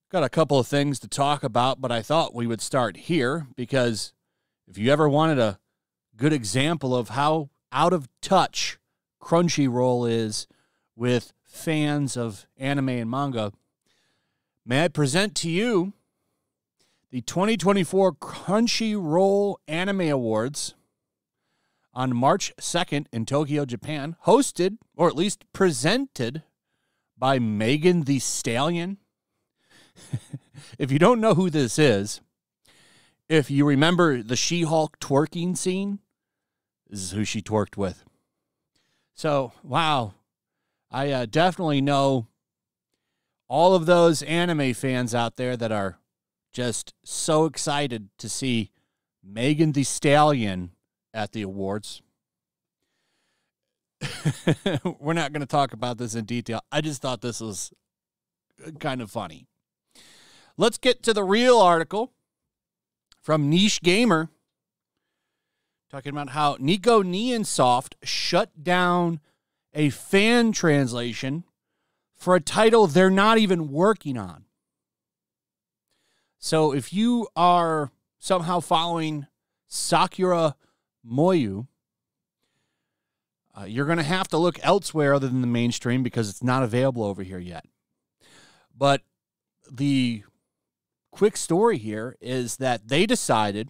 Got a couple of things to talk about, but I thought we would start here because if you ever wanted a good example of how out of touch Crunchyroll is with fans of anime and manga, may I present to you the 2024 Crunchyroll Anime Awards on March 2nd in Tokyo, Japan, hosted, or at least presented, by Megan Thee Stallion. If you don't know who this is, if you remember the She-Hulk twerking scene, this is who she twerked with. So, wow. I definitely know all of those anime fans out there that are just so excited to see Megan Thee Stallion at the awards. We're not going to talk about this in detail. I just thought this was kind of funny. Let's get to the real article from Niche Gamer, talking about how Nico Neonsoft shut down a fan translation for a title they're not even working on. So if you are somehow following Sakura Moyu, you're going to have to look elsewhere other than the mainstream because it's not available over here yet. But the quick story here is that they decided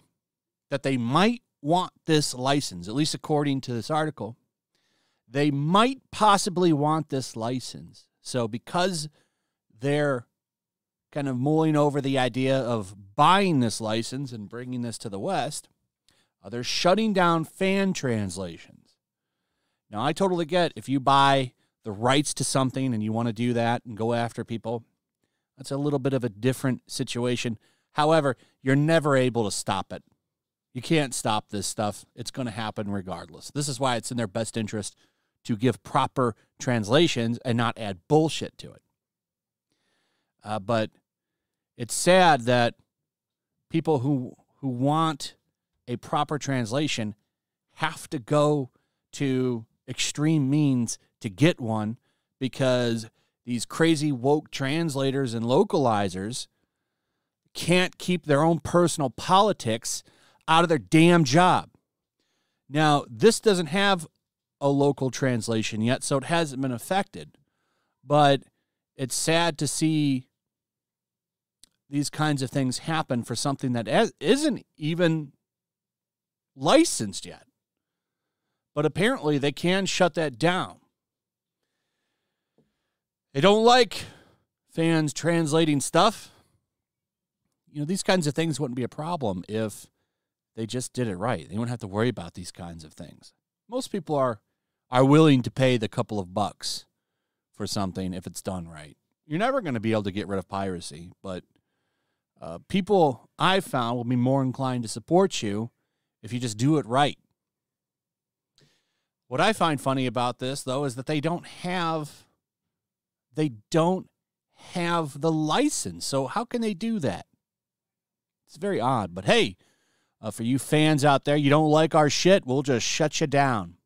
that they might want this license, at least according to this article. They might possibly want this license. So because they're kind of mulling over the idea of buying this license and bringing this to the West, they're shutting down fan translations. Now, I totally get if you buy the rights to something and you want to do that and go after people, that's a little bit of a different situation. However, you're never able to stop it. You can't stop this stuff. It's going to happen regardless. This is why it's in their best interest to give proper translations and not add bullshit to it. But it's sad that people who want a proper translation have to go to extreme means to get one because these crazy woke translators and localizers can't keep their own personal politics out of their damn job. Now, this doesn't have a local translation yet, so it hasn't been affected. But it's sad to see these kinds of things happen for something that isn't even licensed yet. But apparently they can shut that down. They don't like fans translating stuff. You know, these kinds of things wouldn't be a problem if they just did it right. They wouldn't have to worry about these kinds of things. Most people are willing to pay the couple of bucks for something if it's done right. You're never going to be able to get rid of piracy, but people I've found will be more inclined to support you if you just do it right. What I find funny about this, though, is that they don't have the license. So how can they do that? It's very odd. But hey, for you fans out there, you don't like our shit, we'll just shut you down.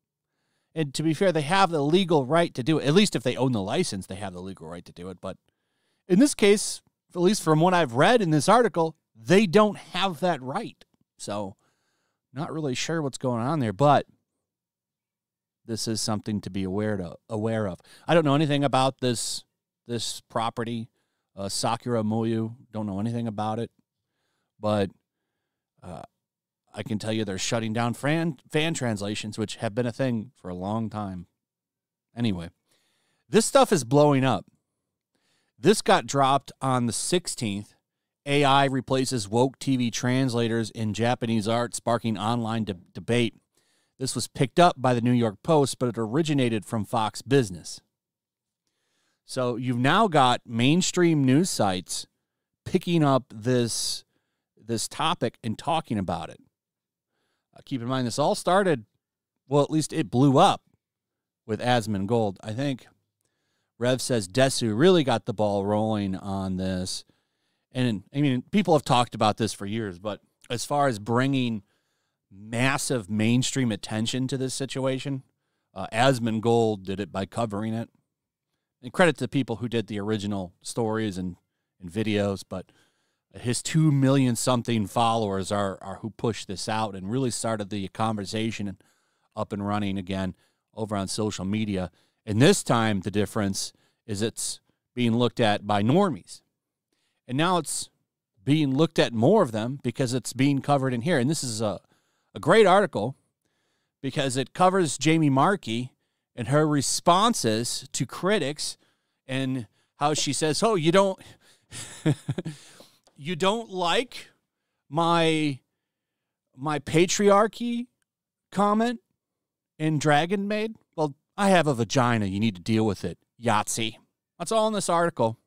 And to be fair, they have the legal right to do it. At least if they own the license, they have the legal right to do it. But in this case, at least from what I've read in this article, they don't have that right. So not really sure what's going on there, but this is something to be aware of. I don't know anything about this property, Sakura Moyu. Don't know anything about it, but I can tell you they're shutting down fan translations, which have been a thing for a long time. Anyway, this stuff is blowing up. This got dropped on the 16th. AI replaces woke TV translators in Japanese art, sparking online debate. This was picked up by the New York Post, but it originated from Fox Business. So you've now got mainstream news sites picking up this topic and talking about it. Keep in mind, this all started, well, at least it blew up with Asmongold. I think Rev says Desu really got the ball rolling on this. And, I mean, people have talked about this for years, but as far as bringing massive mainstream attention to this situation. Asmongold did it by covering it. And credit to people who did the original stories and videos, but his 2 million something followers are who pushed this out and really started the conversation up and running again over on social media. And this time the difference is it's being looked at by normies. And now it's being looked at more of them because it's being covered in here. And this is a great article because it covers Jamie Markey and her responses to critics and how she says, oh, you don't you don't like my patriarchy comment in Dragon Maid? Well, I have a vagina. You need to deal with it, Yahtzee. That's all in this article.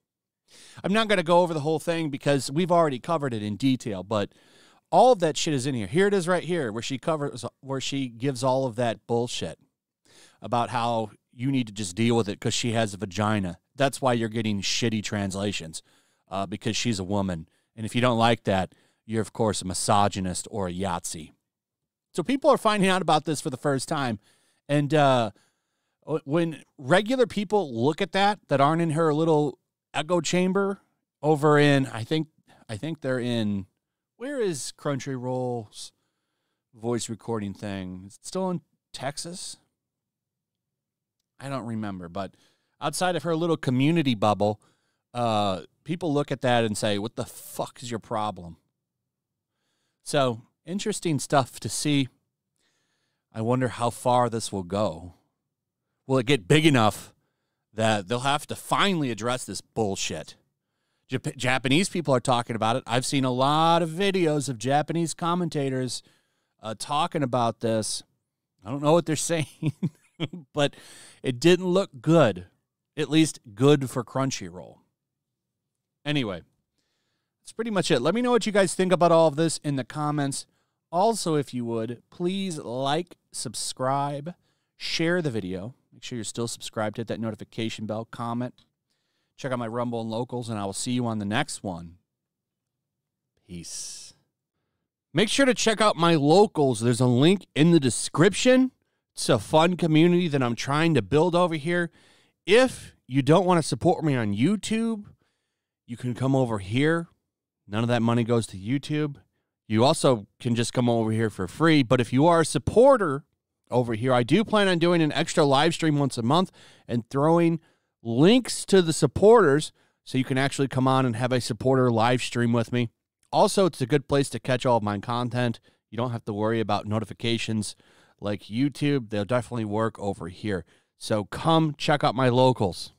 I'm not going to go over the whole thing because we've already covered it in detail, but all of that shit is in here. Here it is right here where she gives all of that bullshit about how you need to just deal with it because she has a vagina. That's why you're getting shitty translations, because she's a woman. And if you don't like that, you're, of course, a misogynist or a Yahtzee. So people are finding out about this for the first time. And when regular people look at that aren't in her little echo chamber over in, I think they're in, where is Crunchyroll's voice recording thing? Is it still in Texas? I don't remember, but outside of her little community bubble, people look at that and say, what the fuck is your problem? So, interesting stuff to see. I wonder how far this will go. Will it get big enough that they'll have to finally address this bullshit? Japanese people are talking about it. I've seen a lot of videos of Japanese commentators talking about this. I don't know what they're saying, but it didn't look good. At least good for Crunchyroll. Anyway, that's pretty much it. Let me know what you guys think about all of this in the comments. Also, if you would, please like, subscribe, share the video. Make sure you're still subscribed. Hit that notification bell, comment. Check out my Rumble and Locals, and I will see you on the next one. Peace. Make sure to check out my Locals. There's a link in the description. It's a fun community that I'm trying to build over here. If you don't want to support me on YouTube, you can come over here. None of that money goes to YouTube. You also can just come over here for free. But if you are a supporter over here, I do plan on doing an extra live stream once a month and throwing links to the supporters so you can actually come on and have a supporter live stream with me. Also, it's a good place to catch all of my content. You don't have to worry about notifications like YouTube. They'll definitely work over here. So come check out my Locals.